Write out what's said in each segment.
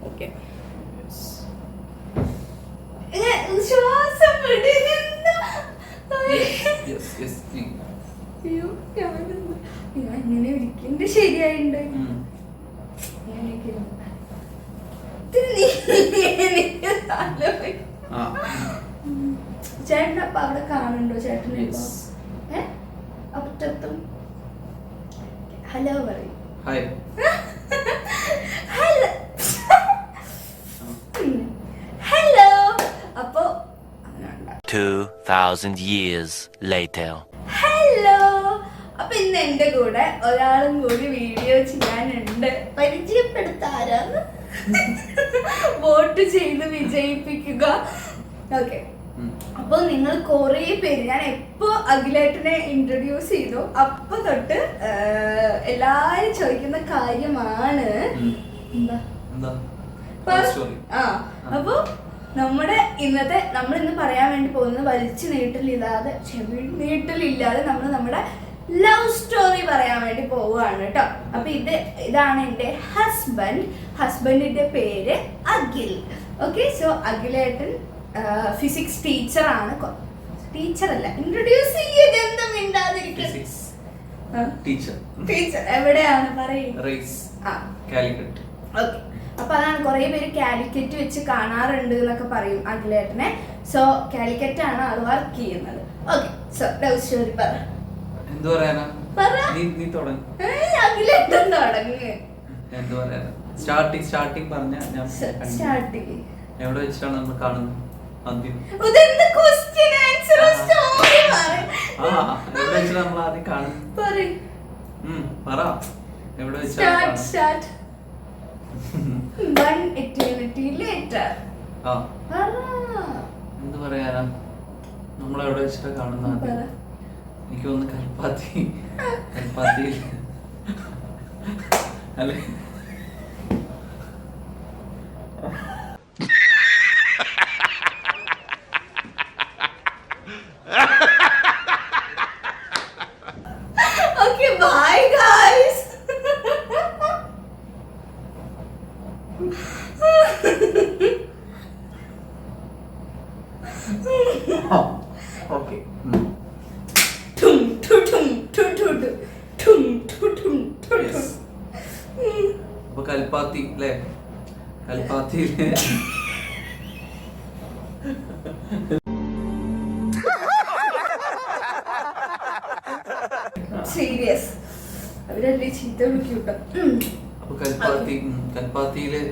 Okay ശ്വാസം ഞാൻ ഇങ്ങനെ വിളിക്കുന്നത് ശരിയായിട്ടുണ്ട്. ചേട്ടൻ അപ്പൊ അവിടെ കാണുന്നുണ്ടോ? ചേട്ടനെ അപ്പത്തും ഹലോ പറയും. ഹലോ അപ്പൊ 2000 years later. ഹലോ അപ്പൊ ഇന്ന് എന്റെ കൂടെ ഒരാളും കൂടി വീഡിയോ ചെയ്യാനുണ്ട്. പരിചയപ്പെടുത്താരാന്ന് വോട്ട് ചെയ്ത് വിജയിപ്പിക്കുക. ഓക്കെ, അപ്പൊ നിങ്ങൾ കൊറേ പേര്, ഞാൻ എപ്പോ അഖിലേട്ടനെ ഇൻട്രൊഡ്യൂസ് ചെയ്തു അപ്പൊ തൊട്ട് എല്ലാരും ചോദിക്കുന്ന കാര്യമാണ് എന്താ അപ്പൊ നമ്മൾ ഇന്ന് പറയാൻ വേണ്ടി പോകുന്നത് വലിച്ചു നീട്ടലില്ലാതെ നമ്മൾ നമ്മുടെ ലവ് സ്റ്റോറി പറയാൻ വേണ്ടി പോവുകയാണ് കേട്ടോ. അപ്പൊ ഇതാണ് എന്റെ ഹസ്ബൻഡിന്റെ പേര് അഖിൽ. ഓക്കെ, സോ അഖിലേട്ടൻ ഫിസിക്സ് ടീച്ചറാണ്. ടീച്ചറല്ല, ഇൻട്രൊഡ്യൂസ് ടീച്ചർ എവിടെയാണ് പറയുക? ഓക്കെ, അപ്പൊ അതാണ് കുറെ പേര് കാലിക്കറ്റ് വെച്ച് കാണാറുണ്ട് എന്നൊക്കെ പറയും അഖിലേട്ടനെ. സോ കാലിക്കറ്റ് ആണ് ആൾ വർക്ക് ചെയ്യുന്നത്. ഓക്കെ, സോ ലവ് സ്റ്റോറി പറ. അഖിലേട്ടൻ തുടങ്ങ്. സ്റ്റാർട്ടിങ് പറഞ്ഞ എവിടെ വെച്ചിട്ടാണ് നമ്മൾ കാണുന്നത്? എവിടെ വെച്ചാണ് നമ്മൾ ആദ്യം കാണുന്നത്? പറ, എവിടെ വെച്ചാണ്? എന്ത് പറയാനാ, നമ്മളെവിടെ വെച്ചിട്ടാ കാണുന്നത്? എനിക്ക് തോന്നുന്നു കൽപ്പാത്തിയിൽ അല്ലേ? Okay, bye guys. Okay. അപ്പൊ കൽപ്പാത്തി അല്ലേ? കൽപ്പാത്തിയില് സീരിയസ് അവരല്ലേ ചീത്ത വിളിക്കൂട്ടോ. അപ്പൊ കൽപ്പാത്തിയില്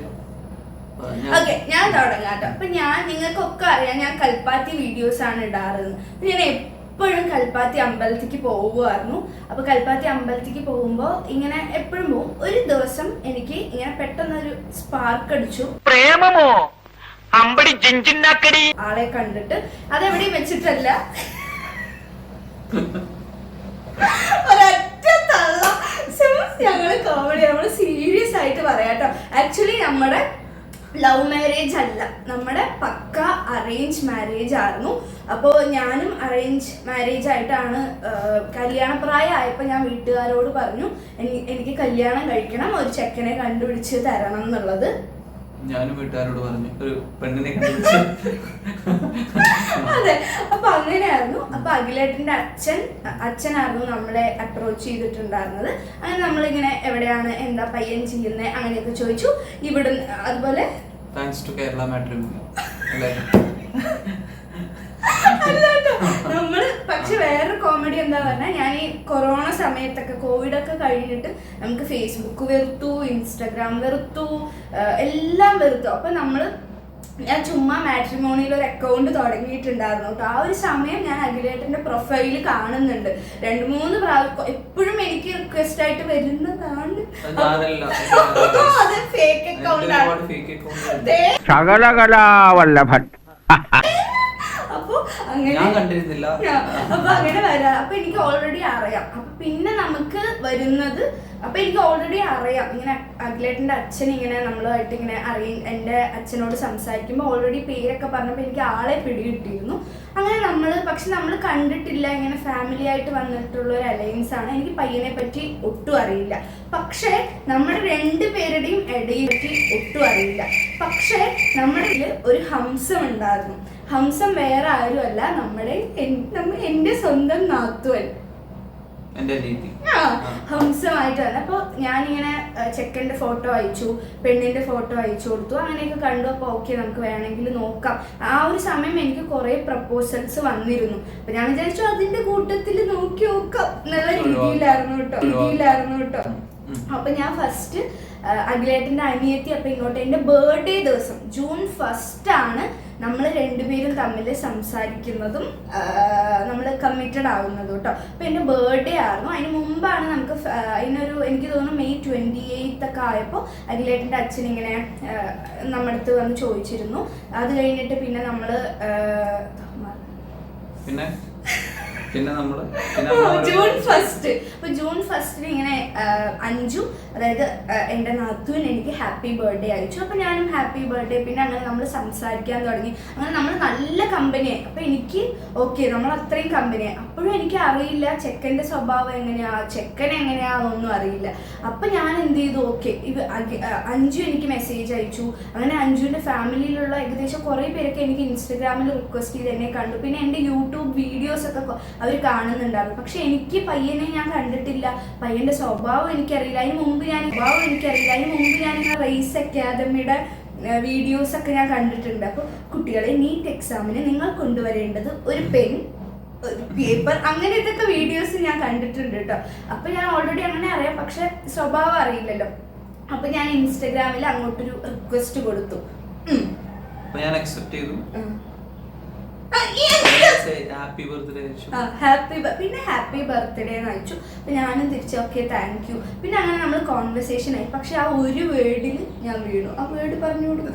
ഓക്കെ, ഞാൻ തുടങ്ങാട്ടോ. അപ്പൊ നിങ്ങൾക്കൊക്കെ അറിയാം, ഞാൻ കൽപ്പാത്തി വീഡിയോസ് ആണ് ഇടാറുള്ളത്. ഞാൻ എപ്പോഴും കൽപ്പാത്തി അമ്പലത്തിക്ക് പോവുമായിരുന്നു. അപ്പൊ കൽപ്പാത്തി അമ്പലത്തിക്ക് പോകുമ്പോ ഇങ്ങനെ എപ്പോഴും പോകും. ഒരു ദിവസം എനിക്ക് ഇങ്ങനെ പെട്ടെന്നൊരു സ്പാർക്ക് അടിച്ചു. പ്രേമമോ അമ്പടി ജിഞ്ചിന്നാക്കടി ആളെ കണ്ടിട്ട് അതെവിടെയും വെച്ചിട്ടല്ല, ഒരൊറ്റ തള്ള. ഞങ്ങള് കോമഡി, നമ്മള് സീരിയസ് ആയിട്ട് പറയാട്ടോ. ആക്ച്വലി നമ്മുടെ ലവ് മാരേജ് അല്ല, നമ്മുടെ പക്ക അറേഞ്ച് മാരേജ് ആയിരുന്നു. അപ്പോൾ ഞാനും അറേഞ്ച് മാരേജ് ആയിട്ടാണ്. കല്യാണപ്രായം ആയപ്പോൾ ഞാൻ വീട്ടുകാരോട് പറഞ്ഞു എനിക്ക് കല്യാണം കഴിക്കണം, ഒരു ചെക്കനെ കണ്ടുപിടിച്ച് തരണം എന്നുള്ളത്. ഞാനും വീട്ടുകാരോട് പറഞ്ഞു ഒരു പെണ്ണിനെ അതെ, അപ്പൊ അങ്ങനെയായിരുന്നു. അപ്പൊ അഖിലേട്ടന്റെ അച്ഛനായിരുന്നു നമ്മളെ അപ്രോച്ച് ചെയ്തിട്ടുണ്ടായിരുന്നത്. അങ്ങനെ നമ്മളിങ്ങനെ എവിടെയാണ്, എന്താ പയ്യൻ ചെയ്യുന്നത്, അങ്ങനെയൊക്കെ ചോദിച്ചു. ഇവിടുന്ന് അതുപോലെ താങ്ക്സ് ടു കേരള മാട്രിമോണി അല്ലാട്ടോ നമ്മള്. പക്ഷെ വേറൊരു കോമഡി എന്താ പറഞ്ഞാൽ, ഞാൻ ഈ കൊറോണ സമയത്തൊക്കെ, കോവിഡൊക്കെ കഴിഞ്ഞിട്ട് നമുക്ക് ഫേസ്ബുക്ക് വെറുത്തു, ഇൻസ്റ്റാഗ്രാം വെറുത്തു, എല്ലാം വെറുത്തു. അപ്പൊ ഞാൻ ചുമ്മാ മാട്രിമോണിയിൽ ഒരു അക്കൗണ്ട് തുടങ്ങിയിട്ടുണ്ടായിരുന്നു കേട്ടോ. ആ ഒരു സമയം ഞാൻ അഖിലേട്ടന്റെ പ്രൊഫൈല് കാണുന്നുണ്ട്. 2-3 പ്രാവശ്യം എപ്പോഴും എനിക്ക് റിക്വസ്റ്റ് ആയിട്ട് വരുന്നതാണ്. അത് ഫേക്ക് അക്കൗണ്ട് ആണ്. ശകലകലാവല്ലഭൻ. അപ്പൊ ഞാൻ കണ്ടിരുന്നില്ല. അപ്പൊ അങ്ങനെ വരാം. അപ്പൊ എനിക്ക് ഓൾറെഡി അറിയാം. അപ്പൊ പിന്നെ നമുക്ക് വരുന്നത്, അപ്പൊ എനിക്ക് ഓൾറെഡി അറിയാം ഇങ്ങനെ അഖിലേട്ടന്റെ അച്ഛൻ ഇങ്ങനെ നമ്മളുമായിട്ട് ഇങ്ങനെ എൻ്റെ അച്ഛനോട് സംസാരിക്കുമ്പോൾ ഓൾറെഡി പേരൊക്കെ പറഞ്ഞപ്പോൾ എനിക്ക് ആളെ പിടികിട്ടിയിരുന്നു. അങ്ങനെ പക്ഷെ നമ്മൾ കണ്ടിട്ടില്ല, ഇങ്ങനെ ഫാമിലി ആയിട്ട് വന്നിട്ടുള്ള ഒരു അലയൻസ് ആണ്. എനിക്ക് പയ്യനെ പറ്റി ഒട്ടും അറിയില്ല. പക്ഷേ നമ്മുടെ രണ്ടുപേരുടെയും ഇടയിൽ പറ്റി ഒട്ടും അറിയില്ല. പക്ഷേ നമ്മുടെ ഒരു ഹംസം ഉണ്ടായിരുന്നു. ഹംസം വേറെ ആരുമല്ല, എൻ്റെ സ്വന്തം നാത്തുവൻ. ഹംസമായിട്ട് തന്നെ. അപ്പൊ ഞാനിങ്ങനെ ചെക്കൻ്റെ ഫോട്ടോ അയച്ചു, പെണ്ണിന്റെ ഫോട്ടോ അയച്ചു കൊടുത്തു, അങ്ങനെയൊക്കെ കണ്ടു. അപ്പൊ ഓക്കെ, നമുക്ക് വേണമെങ്കിൽ നോക്കാം. ആ ഒരു സമയം എനിക്ക് കുറെ പ്രപ്പോസൽസ് വന്നിരുന്നു. അപ്പൊ ഞാൻ വിചാരിച്ചു അതിന്റെ കൂട്ടത്തിൽ നോക്കി നോക്കാം എന്നുള്ള രീതിയിലായിരുന്നു കേട്ടോ. അപ്പൊ ഞാൻ ഫസ്റ്റ് അഖിലേട്ടന്റെ അനിയത്തി, അപ്പൊ ഇങ്ങോട്ട് എൻ്റെ ബർത്ത്ഡേ ദിവസം June 1 ആണ് നമ്മൾ രണ്ടുപേരും തമ്മിൽ സംസാരിക്കുന്നതും നമ്മൾ കമ്മിറ്റഡ് ആവുന്നതും കേട്ടോ. അപ്പൊ എൻ്റെ ബർത്ത്ഡേ ആയിരുന്നു. അതിന് മുമ്പാണ് നമുക്ക് എനിക്ക് തോന്നുന്നു May 28 ഒക്കെ ആയപ്പോൾ അഖിലേട്ടൻ്റെ അച്ഛൻ ഇങ്ങനെ നമ്മുടെ അടുത്ത് വന്ന് ചോദിച്ചിരുന്നു. അത് കഴിഞ്ഞിട്ട് പിന്നെ നമ്മള് June 1. അപ്പൊ June 1 ഇങ്ങനെ അഞ്ചു, അതായത് എൻ്റെ നാത്തുവിന് എനിക്ക് ഹാപ്പി ബർത്ത്ഡേ അയച്ചു. അപ്പൊ ഞാനും ഹാപ്പി ബർത്ത്ഡേ. പിന്നെ അങ്ങനെ നമ്മൾ സംസാരിക്കാൻ തുടങ്ങി. അങ്ങനെ നമ്മൾ നല്ല കമ്പനിയായി. അപ്പൊ എനിക്ക് ഓക്കെ, നമ്മൾ അത്രയും കമ്പനിയായി. അപ്പോഴും എനിക്ക് അറിയില്ല ചെക്കൻ്റെ സ്വഭാവം എങ്ങനെയാ, ചെക്കൻ എങ്ങനെയാണെന്നൊന്നും അറിയില്ല. അപ്പൊ ഞാൻ എന്ത് ചെയ്തു, ഓക്കെ അഞ്ചു എനിക്ക് മെസ്സേജ് അയച്ചു. അങ്ങനെ അഞ്ചുവിൻ്റെ ഫാമിലിയിലുള്ള ഏകദേശം കുറേ പേരൊക്കെ എനിക്ക് ഇൻസ്റ്റഗ്രാമിൽ റിക്വസ്റ്റ് ചെയ്ത് എന്നെ കണ്ടു. പിന്നെ എൻ്റെ യൂട്യൂബ് വീഡിയോസ് ഒക്കെ അവർ കാണുന്നുണ്ടായിരുന്നു. പക്ഷെ എനിക്ക് പയ്യനെ ഞാൻ കണ്ടിട്ടില്ല, പയ്യന്റെ സ്വഭാവം എനിക്കറിയില്ല. അതിന് മുമ്പ് ഞാൻ റേസ് അക്കാദമിയുടെ വീഡിയോസ് ഒക്കെ ഞാൻ കണ്ടിട്ടുണ്ട്. അപ്പോൾ കുട്ടികളെ നീറ്റ് എക്സാമിന് നിങ്ങൾ കൊണ്ടുവരേണ്ടത് ഒരു പെൻ, ഒരു പേപ്പർ, അങ്ങനെ ഇതൊക്കെ വീഡിയോസ് ഞാൻ കണ്ടിട്ടുണ്ട് കേട്ടോ. അപ്പൊ ഞാൻ ഓൾറെഡി അങ്ങനെ അറിയാം, പക്ഷെ സ്വഭാവം അറിയില്ലല്ലോ. അപ്പൊ ഞാൻ ഇൻസ്റ്റഗ്രാമിൽ അങ്ങോട്ടൊരു റിക്വസ്റ്റ് കൊടുത്തു. ഞാൻ അക്സെപ്റ്റ് ചെയ്തു. പിന്നെ ഹാപ്പി ബർത്ത്ഡേ എന്ന് അയച്ചു. അപ്പൊ ഞാനും തിരിച്ചു ഓക്കെ താങ്ക് യു. പിന്നെ അങ്ങനെ നമ്മൾ കോൺവെർസേഷൻ ആയി. പക്ഷെ ആ ഒരു വേർഡിൽ ഞാൻ വീണു. ആ വേർഡ് പറഞ്ഞു കൊടുക്കും,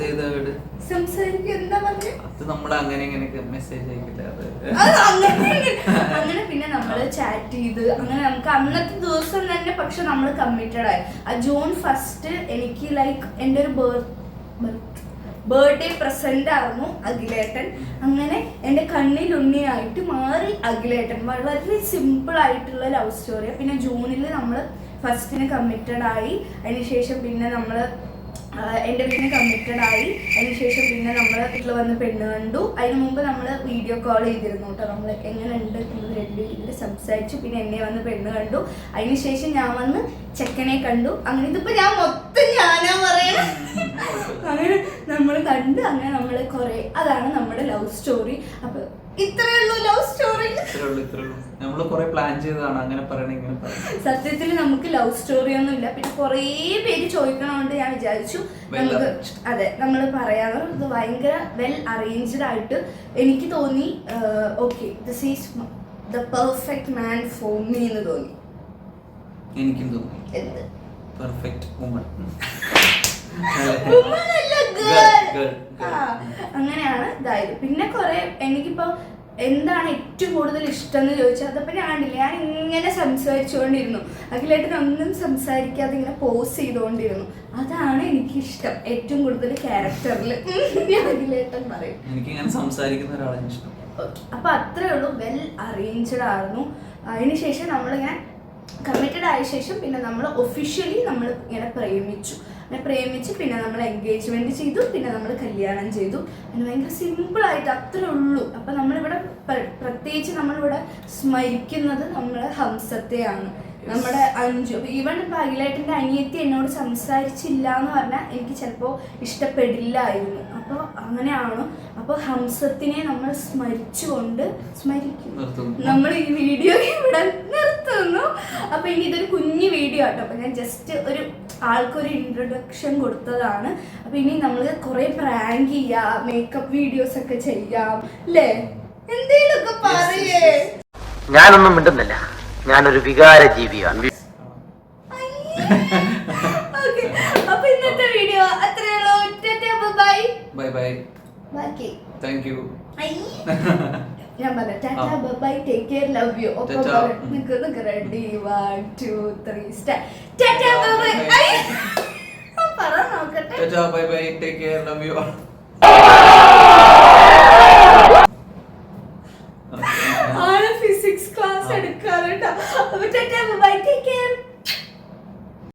സംസാരിക്കും, എന്താ പറഞ്ഞു അങ്ങനെ. പിന്നെ നമ്മൾ ചാറ്റ് ചെയ്ത് അങ്ങനെ നമുക്ക് അന്നത്തെ ദിവസം തന്നെ പക്ഷെ നമ്മൾ കമ്മിറ്റഡ് ആയി. ആ June 1 എനിക്ക് ലൈക്ക് എൻ്റെ ഒരു ബർത്ത്ഡേ പ്രസന്റ് ആയിരുന്നു അഖിലേട്ടൻ. അങ്ങനെ എൻ്റെ കണ്ണിൽ ഉണ്ണിയായിട്ട് മാറി അഖിലേട്ടൻ. വളരെ സിമ്പിൾ ആയിട്ടുള്ള ലവ് സ്റ്റോറിയാണ്. പിന്നെ ജൂണിൽ നമ്മൾ ഫസ്റ്റിന് കമ്മിറ്റഡ് ആയി. അതിനുശേഷം പിന്നെ നമ്മൾ എൻ്റെ വീട്ടിന് കമ്മിറ്റഡ് ആയി. അതിനുശേഷം പിന്നെ നമ്മൾ വീട്ടിൽ വന്ന് പെണ്ണ് കണ്ടു. അതിന് മുമ്പ് നമ്മൾ വീഡിയോ കോൾ ചെയ്തിരുന്നു കേട്ടോ. നമ്മൾ എങ്ങനെയുണ്ട് നമ്മൾ രണ്ടുപേരും സംസാരിച്ചു. പിന്നെ എന്നെ വന്ന് പെണ്ണ് കണ്ടു. അതിനുശേഷം ഞാൻ വന്ന് ചെക്കനെ കണ്ടു. അങ്ങനെ ഇതിപ്പോൾ ഞാനാ പറയണം. അങ്ങനെ നമ്മൾ കണ്ട്, അങ്ങനെ നമ്മൾ കുറേ, അതാണ് നമ്മുടെ ലവ് സ്റ്റോറി. അപ്പൊ ഇത്രയേ ഉള്ളൂ ലവ് സ്റ്റോറി. നമ്മൾ കുറെ പ്ലാൻ ചെയ്തതാണ് അങ്ങനെ പറയണ. സത്യത്തിൽ നമുക്ക് ലവ് സ്റ്റോറി ഒന്നും ഇല്ല. പിന്നെ കുറേ പേര് ചോദിക്കണോണ്ട് ഞാൻ വിചാരിച്ചു നമുക്ക് അതെ നമ്മൾ പറയാറ്. ഇത് ഭയങ്കര വെൽ അറേഞ്ച്ഡ് ആയിട്ട് എനിക്ക് തോന്നി. Okay, this is the perfect man for me എന്ന് തോന്നി. എനിക്കും തോന്നി. എന്ത് പെർഫെക്റ്റ് വുമൺ. അങ്ങനെയാണ് ഇതായത്. പിന്നെ കുറെ എനിക്കിപ്പോ എന്താണ് ഏറ്റവും കൂടുതൽ ഇഷ്ടം എന്ന് ചോദിച്ചാൽ അതപ്പോൾ ഞാൻ കണ്ടില്ല, ഞാൻ ഇങ്ങനെ സംസാരിച്ചുകൊണ്ടിരുന്നു. അഖിലേട്ടനൊന്നും സംസാരിക്കാതെ ഇങ്ങനെ പോസ് ചെയ്തുകൊണ്ടിരുന്നു. അതാണ് എനിക്കിഷ്ടം ഏറ്റവും കൂടുതൽ ക്യാരക്ടറിൽ. അഖിലേട്ടൻ പറയും എനിക്കിങ്ങനെ സംസാരിക്കുന്ന ഒരാളാണ് ഇഷ്ടം. അപ്പൊ അത്രേ ഉള്ളൂ. വെൽ അറേഞ്ച്ഡ് ആയിരുന്നു. അതിനുശേഷം നമ്മളിങ്ങനെ കമ്മിറ്റഡ് ആയ ശേഷം പിന്നെ നമ്മൾ ഒഫീഷ്യലി നമ്മൾ ഇങ്ങനെ പ്രേമിച്ച് പിന്നെ നമ്മൾ എൻഗേജ്മെന്റ് ചെയ്തു. പിന്നെ നമ്മൾ കല്യാണം ചെയ്തു. അങ്ങനെ ഭയങ്കര സിമ്പിളായിട്ട് അത്രേ ഉള്ളൂ. അപ്പം നമ്മളിവിടെ പ്രത്യേകിച്ച് നമ്മളിവിടെ സ്മരിക്കുന്നത് നമ്മളെ ഹംസത്തെയാണ്, നമ്മുടെ അഞ്ചു. ഈവൻ ഇപ്പം അഖിലേട്ടൻ്റെ അനിയത്തി എന്നോട് സംസാരിച്ചില്ല എന്ന് പറഞ്ഞാൽ എനിക്ക് ചിലപ്പോൾ ഇഷ്ടപ്പെടില്ലായിരുന്നു. അപ്പോൾ അങ്ങനെയാണ്. അപ്പോൾ ഹംസത്തിനെ നമ്മൾ സ്മരിക്കും. നമ്മൾ ഈ വീഡിയോ ഇവിടെ നിർത്തുന്നു. അപ്പോൾ ഇനി ഇതൊരു കുഞ്ഞു വീഡിയോ ആട്ടോ. അപ്പോൾ ഞാൻ ജസ്റ്റ് ഒരു ആൾക്കൊരു ഇൻട്രൊഡക്ഷൻ കൊടുത്തതാണ്. അപ്പോൾ ഇനി നമ്മൾ കുറേ പ്രാങ്ക് ചെയ്യാം, മേക്കപ്പ് വീഡിയോസ് ഒക്കെ ചെയ്യാം അല്ലേ, എന്തേലൊക്കെ പറയേ. ഞാനൊന്നും മിണ്ടുന്നില്ല, ഞാനൊരു വികാര ജീവിയാണ്. അപ്പൊ ഇന്നത്തെ വീഡിയോ അത്രയുള്ളൂ. Bye bye. Thank you. ഞാൻ പറയാം tata bye take care love you ഒപ്പം നിനക്ക് റെഡി 1 2 3 സ്റ്റാർട്ട് ടാറ്റ ബൈ പറ നോക്കട്ടെ Tata bye bye take care love U